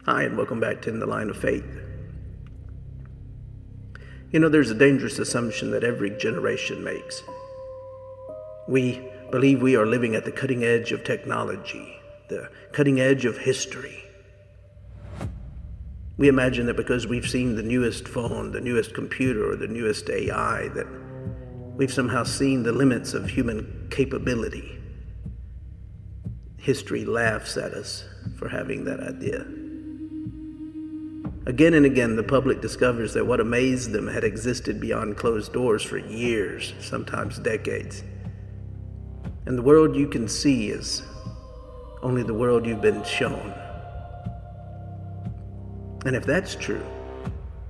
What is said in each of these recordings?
Hi, and welcome back to In the Line of Faith. There's a dangerous assumption that every generation makes. We believe we are living at the cutting edge of technology, the cutting edge of history. We imagine that because we've seen the newest phone, the newest computer, or the newest AI, that we've somehow seen the limits of human capability. History laughs at us for having that idea. Again and again, the public discovers that what amazed them had existed beyond closed doors for years, sometimes decades. And the world you can see is only the world you've been shown. And if that's true,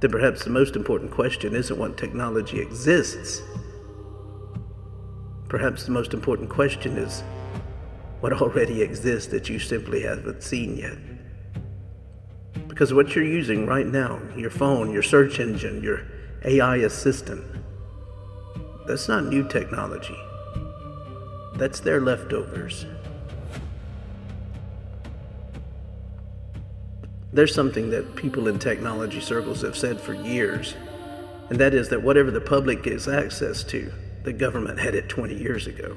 then perhaps the most important question isn't what technology exists. Perhaps the most important question is what already exists that you simply haven't seen yet. Because what you're using right now, your phone, your search engine, your AI assistant, that's not new technology. That's their leftovers. There's something that people in technology circles have said for years, and that is that whatever the public gets access to, the government had it 20 years ago.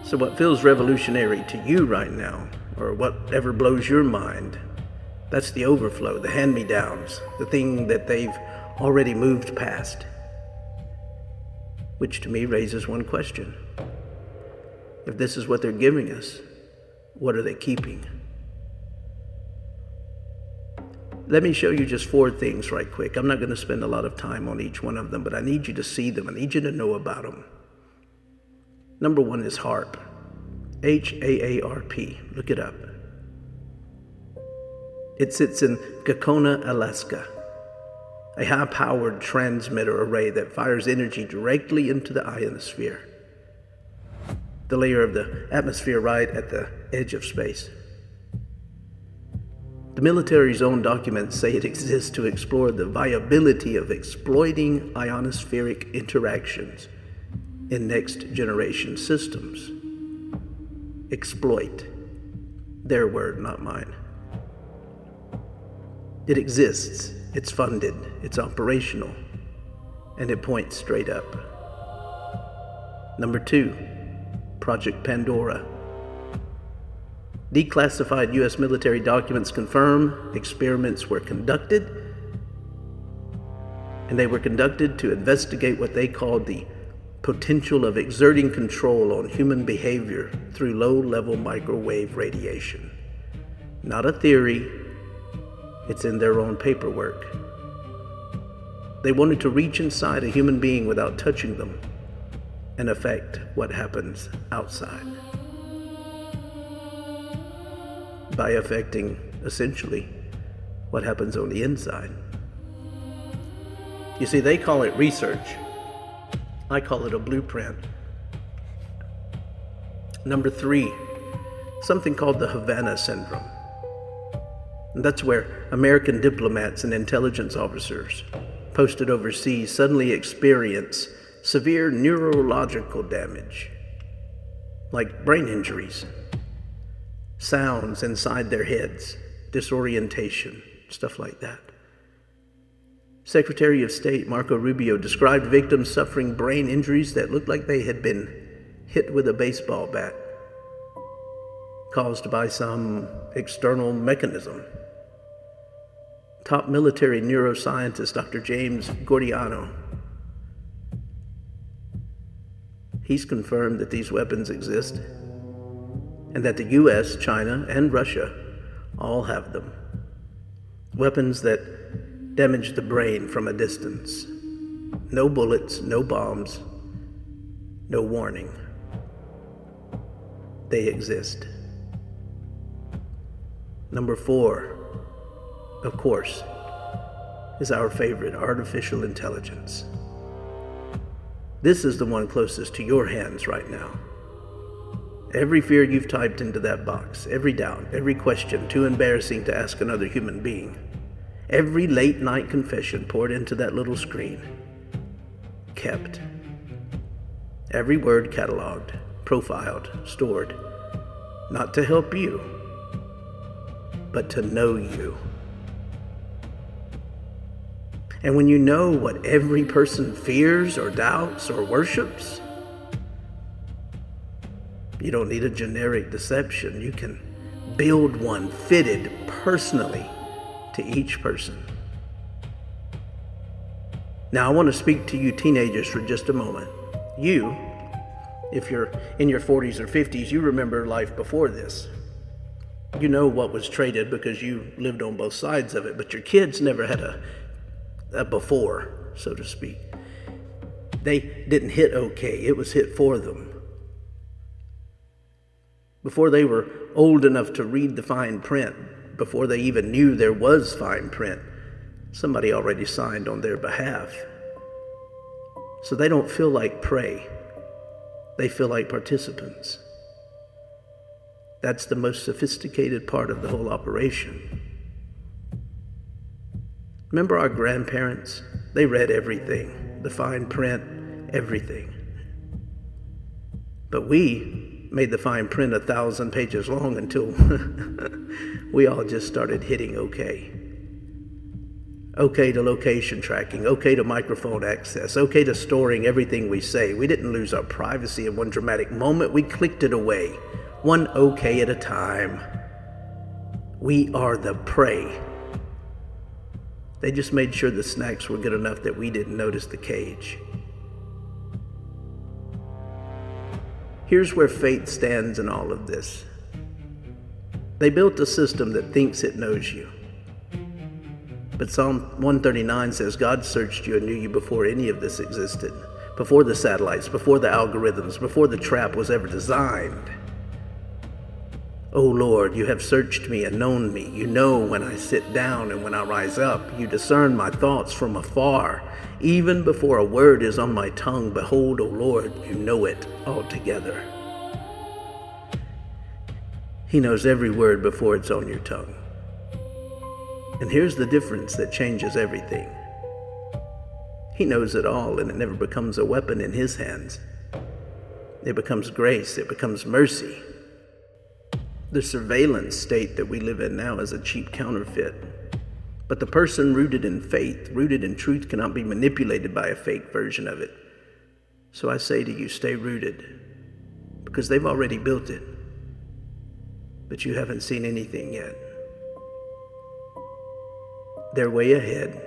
So what feels revolutionary to you right now, or whatever blows your mind, that's the overflow, the hand-me-downs, the thing that they've already moved past. Which to me raises one question. If this is what they're giving us, what are they keeping? Let me show you just 4 things right quick. I'm not going to spend a lot of time on each one of them, but I need you to see them. I need you to know about them. Number 1 is HAARP. H-A-A-R-P. Look it up. It sits in Gakona, Alaska, a high-powered transmitter array that fires energy directly into the ionosphere, the layer of the atmosphere right at the edge of space. The military's own documents say it exists to explore the viability of exploiting ionospheric interactions in next-generation systems. Exploit. Their word, not mine. It exists, it's funded, it's operational, and it points straight up. Number 2, Project Pandora. Declassified U.S. military documents confirm experiments were conducted, and they were conducted to investigate what they called the potential of exerting control on human behavior through low-level microwave radiation. Not a theory. It's in their own paperwork. They wanted to reach inside a human being without touching them and affect what happens outside. By affecting, essentially, what happens on the inside. You see, they call it research. I call it a blueprint. Number 3, something called the Havana Syndrome. And that's where American diplomats and intelligence officers posted overseas suddenly experience severe neurological damage, like brain injuries, sounds inside their heads, disorientation, stuff like that. Secretary of State Marco Rubio described victims suffering brain injuries that looked like they had been hit with a baseball bat, caused by some external mechanism. Top military neuroscientist Dr. James Gordiano, he's confirmed that these weapons exist and that the U.S., China, and Russia all have them. Weapons that damage the brain from a distance. No bullets, no bombs, no warning. They exist. Number 4, of course, is our favorite, artificial intelligence. This is the one closest to your hands right now. Every fear you've typed into that box, every doubt, every question too embarrassing to ask another human being, every late-night confession poured into that little screen, kept. Every word cataloged, profiled, stored, not to help you, but to know you. And when you know what every person fears or doubts or worships, you don't need a generic deception. You can build one fitted personally to each person. Now, I want to speak to you teenagers for just a moment. You, if you're in your 40s or 50s, you remember life before this. You know what was traded because you lived on both sides of it, but your kids never had a before, so to speak. They didn't hit okay, it was hit for them. Before they were old enough to read the fine print, before they even knew there was fine print, somebody already signed on their behalf. So they don't feel like prey, they feel like participants. That's the most sophisticated part of the whole operation. Remember our grandparents? They read everything, the fine print, everything. But we made the fine print 1,000 pages long until we all just started hitting okay. Okay to location tracking, okay to microphone access, okay to storing everything we say. We didn't lose our privacy in one dramatic moment. We clicked it away, one okay at a time. We are the prey. They just made sure the snacks were good enough that we didn't notice the cage. Here's where faith stands in all of this. They built a system that thinks it knows you. But Psalm 139 says God searched you and knew you before any of this existed, before the satellites, before the algorithms, before the trap was ever designed. O Lord, you have searched me and known me. You know when I sit down and when I rise up. You discern my thoughts from afar. Even before a word is on my tongue, behold, O Lord, you know it altogether. He knows every word before it's on your tongue. And here's the difference that changes everything. He knows it all, and it never becomes a weapon in his hands. It becomes grace. It becomes mercy. The surveillance state that we live in now is a cheap counterfeit. But the person rooted in faith, rooted in truth, cannot be manipulated by a fake version of it. So I say to you, stay rooted, because they've already built it, but you haven't seen anything yet. They're way ahead.